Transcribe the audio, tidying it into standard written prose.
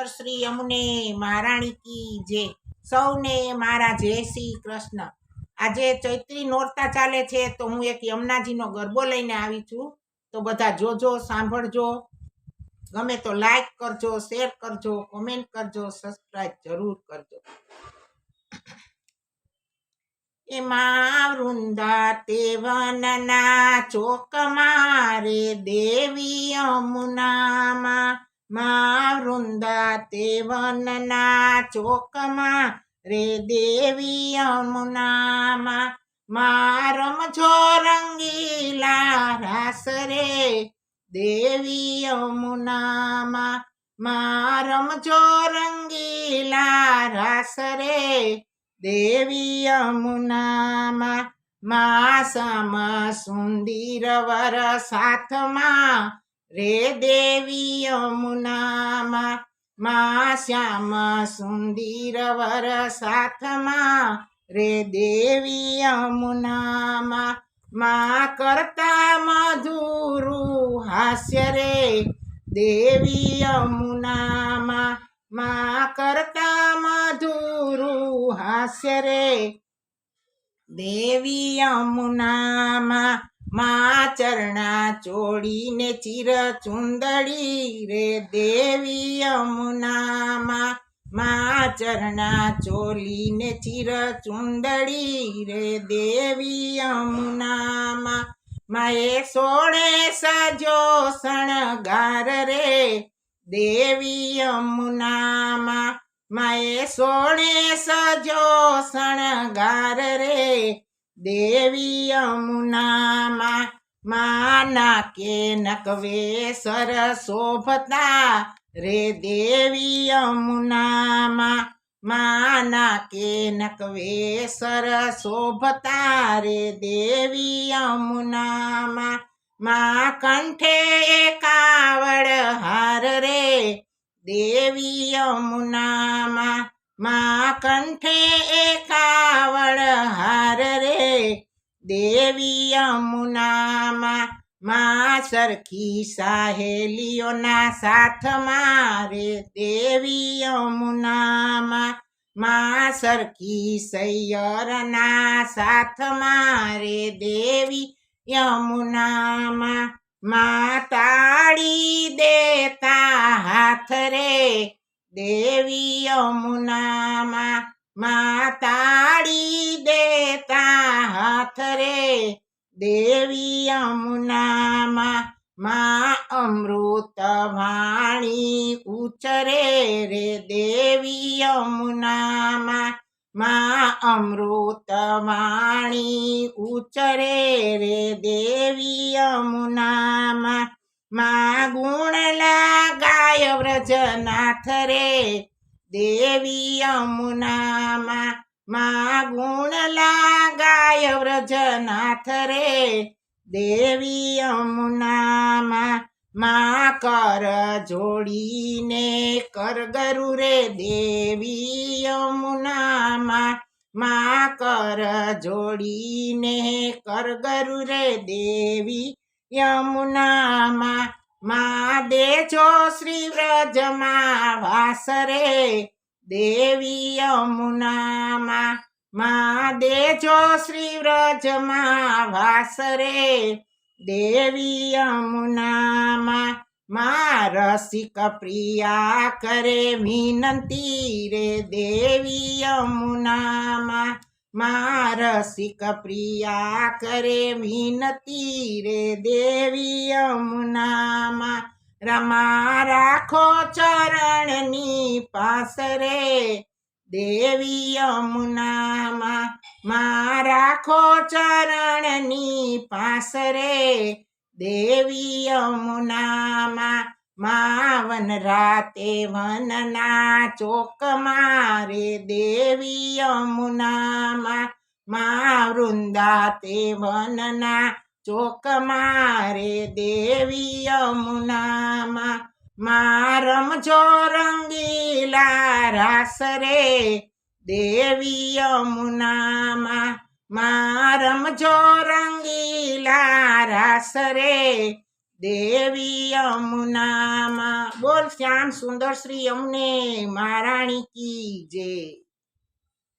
શ્રી અમને મહારાણી કી જય। સૌને મારા જય શ્રી કૃષ્ણ। આજે ચૈત્રી નોરતા ચાલે છે તો હું એક યમુનાજીનો ગરબો લઈને આવી છું, તો બધા જોજો, સાંભળજો। ગમે તો લાઈક કરજો, શેર કરજો, કોમેન્ટ કરજો, સબસ્ક્રાઇબ જરૂર કરજો। એમાં વૃંદા તે વનના ચોકમાં રે દેવી યમુનામાં, માં વૃંદા તે વનના ચોકમાં રે દેવી યમુનામાં, માં રમજો રંગીલા રાસ રે દેવી યમુનામાં, માં રમજો રંગીલા રાસ રે દેવી યમુનામાં, માં શ્યામ સુંદર વર સાથમાં રે દેવી યમુનામાં, માં શ્યામ સુંદર વર સાથમાં રે દેવી યમુનામાં, માં કરતા મધુરું હાસ્ય રે દેવી યમુનામાં, માં કરતા મધુરું હાસ્ય રે દેવી યમુનામાં, માં ચરણા ચોળીને ચિર ચુંદડી રે દેવી યમુનામાં, માં ચરણા ચોલીને ચિર ચુંદડી રે દેવી યમુનામાં, માએ સોળે સજો શણગાર રે દેવી યમુનામાં, માએ સોળે સજો શણગાર રે દેવી યમુનામાં, માં નાકે નકવે સર શોભતા રે દેવી યમુનામાં, માં નાકે નકવે સર શોભતા રે દેવી યમુનામાં, માં કંઠે કાવડ હાર રે દેવી યમુનામાં, માં કંઠે કાવડ હાર રે દેવી યમુનામાં, માં સરખી સહેલીઓના સાથમાં રે દેવી યમુનામાં, માં સરખી સૈયરના સાથમાં રે દેવી યમુનામાં, માં તાળી દેતા હાથ રે દેવી યમુનામાં, માં તાળી દેતા હાથ રે દેવી યમુનામાં, માં અમૃત વાણી ઉચરે રે દેવી યમુનામાં, માં અમૃત વાણી ઉચરે રે દેવી યમુનામાં, માં ગુણ ગાય વ્રજનાથ રે દેવી યમુનામાં, માં ગુણ ગાય વ્રજનાથ રે દેવી યમુનામાં, માં કર જોડીને કરગરુ રે દેવી યમુનામાં, માં કર જોડીને કરગરુ રે દેવી યમુનામાં, માં દેજો શ્રી વ્રજમાં વાસ રે દેવી યમુનામાં, માં દેજો શ્રી વ્રજમાં વાસ રે દેવી યમુનામાં, માં રસિક પ્રિયા કરે વિનંતી રે દેવી યમુનામાં, માં રસિક પ્રિયા કરે વિનંતી રે દેવી યમુનામાં, રમા રાખો ચરણની પાસ રે દેવી યમુનામાં, માં રાખો ચરણની પાસ રે દેવી યમુનામાં, માં વન રાતે વનના ચોકમાં રે દેવી યમુનામાં, માં વૃંદા તે વનના ચોકમાં રે દેવી યમુનામાં, માં રમજો રંગીલા રાસ રે દેવી યમુનામાં, માં રમજો રંગીલા રાસ રે દેવી યમુનામાં બોલ શ્યામ સુંદર શ્રી અમને મહારાણી કી જય